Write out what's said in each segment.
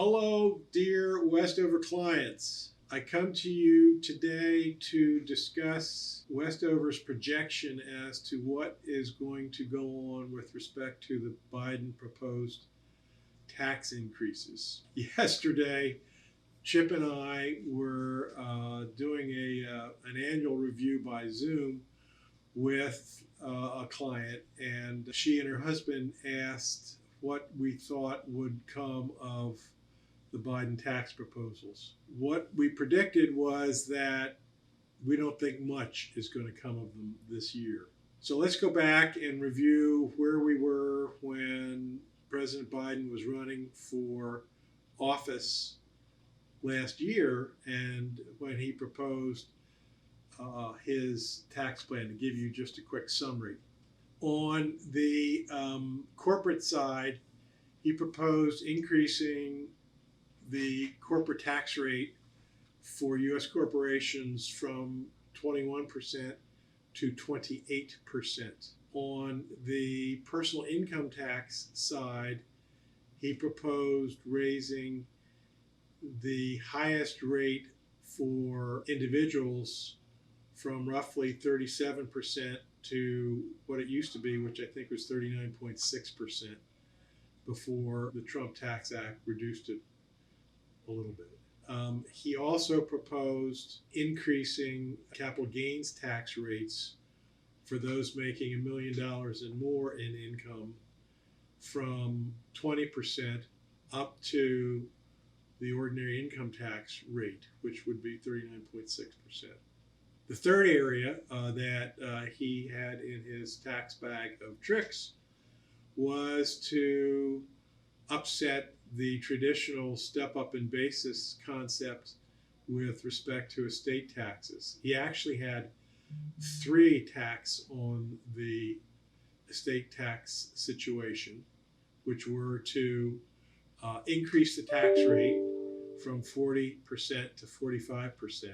Hello, dear Westover clients. I come to you today to discuss Westover's projection as to what is going to go on with respect to the Biden proposed tax increases. Yesterday, Chip and I were doing an annual review by Zoom with a client, and she and her husband asked what we thought would come of the Biden tax proposals. What we predicted was that we don't think much is going to come of them this year. So let's go back and review where we were when President Biden was running for office last year and when he proposed his tax plan, to give you just a quick summary. On the corporate side, he proposed increasing the corporate tax rate for U.S. corporations from 21% to 28%. On the personal income tax side, he proposed raising the highest rate for individuals from roughly 37% to what it used to be, which I think was 39.6% before the Trump Tax Act reduced it a little bit. He also proposed increasing capital gains tax rates for those making $1 million and more in income from 20% up to the ordinary income tax rate, which would be 39.6%. The third area that he had in his tax bag of tricks was to upset the traditional step up in basis concept with respect to estate taxes. He actually had 3 attacks on the estate tax situation, which were to increase the tax rate from 40% to 45%,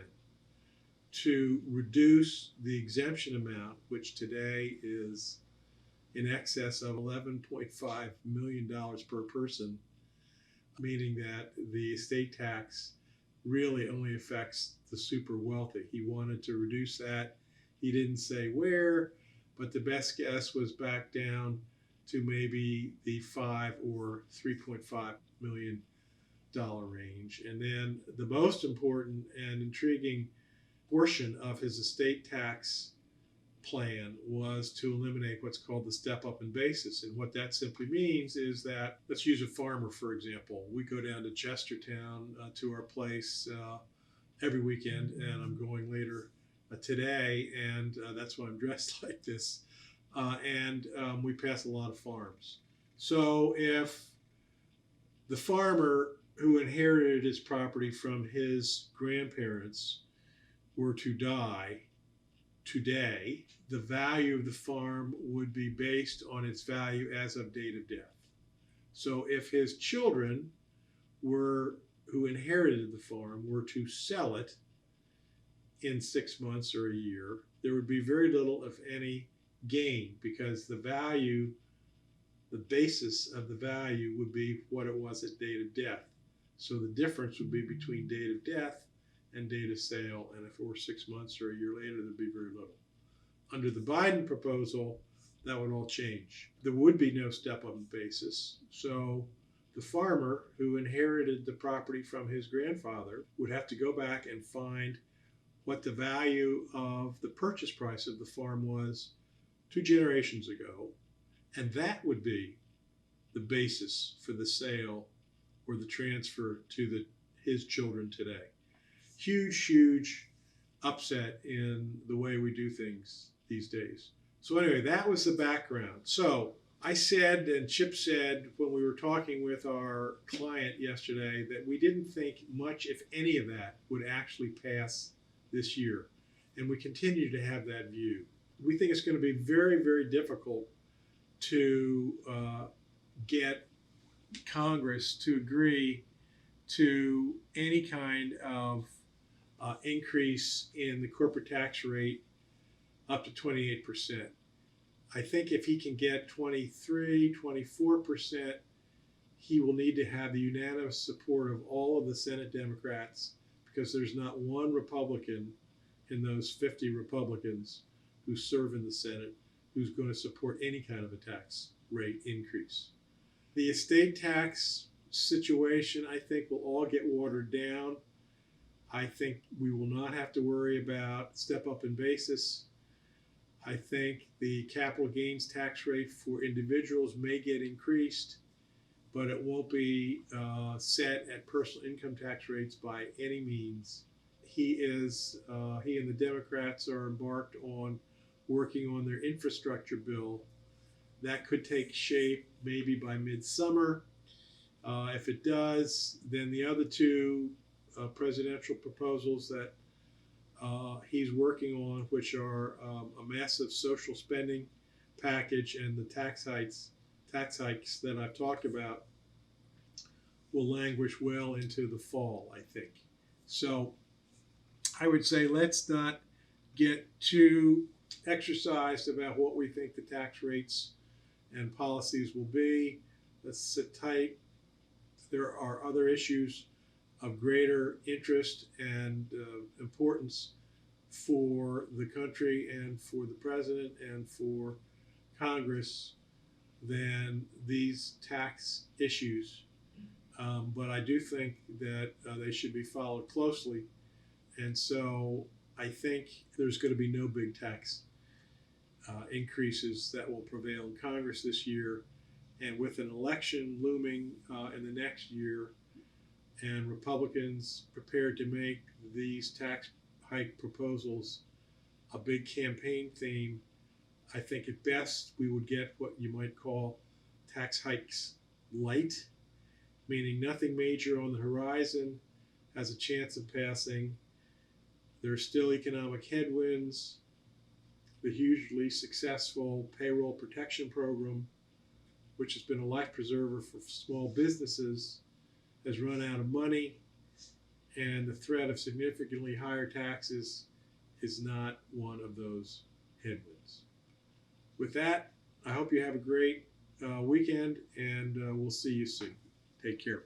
to reduce the exemption amount, which today is in excess of $11.5 million per person, meaning that the estate tax really only affects the super wealthy. He wanted to reduce that. He didn't say where, but the best guess was back down to maybe the 5 or $3.5 million range. And then the most important and intriguing portion of his estate tax plan was to eliminate what's called the step up in basis. And what that simply means is that, let's use a farmer, for example. We go down to Chestertown to our place every weekend, and I'm going later today, and that's why I'm dressed like this. And we pass a lot of farms. So if the farmer who inherited his property from his grandparents were to die today, the value of the farm would be based on its value as of date of death. So if his children who inherited the farm were to sell it in 6 months or a year, there would be very little, if any, gain, because the basis of the value would be what it was at date of death. So the difference would be between date of death and date of sale, and if it were 6 months or a year later, there'd be very little. Under the Biden proposal, that would all change. There would be no step-up in basis, so the farmer who inherited the property from his grandfather would have to go back and find what the value of the purchase price of the farm was 2 generations ago, and that would be the basis for the sale or the transfer to his children today. Huge upset in the way we do things these days. So anyway, that was the background. So I said, and Chip said when we were talking with our client yesterday, that we didn't think much, if any, of that would actually pass this year. And we continue to have that view. We think it's going to be very difficult to get Congress to agree to any kind of increase in the corporate tax rate up to 28%. I think if he can get 23, 24%, he will need to have the unanimous support of all of the Senate Democrats, because there's not one Republican in those 50 Republicans who serve in the Senate who's going to support any kind of a tax rate increase. The estate tax situation, I think, will all get watered down. I think we will not have to worry about step up in basis. I think the capital gains tax rate for individuals may get increased, but it won't be set at personal income tax rates by any means. He and the Democrats are embarked on working on their infrastructure bill. That could take shape maybe by midsummer. If it does, then the other two presidential proposals that he's working on, which are a massive social spending package and the tax hikes that I've talked about, will languish well into the fall, I think. So I would say let's not get too exercised about what we think the tax rates and policies will be. Let's sit tight. There are other issues of greater interest and importance for the country and for the president and for Congress than these tax issues. But I do think that they should be followed closely. And so I think there's going to be no big tax increases that will prevail in Congress this year. And with an election looming in the next year, and Republicans prepared to make these tax hike proposals a big campaign theme, I think at best we would get what you might call tax hikes light, meaning nothing major on the horizon has a chance of passing. There's still economic headwinds. The hugely successful payroll protection program, which has been a life preserver for small businesses, has run out of money, and the threat of significantly higher taxes is not one of those headwinds. With that, I hope you have a great weekend, and we'll see you soon. Take care.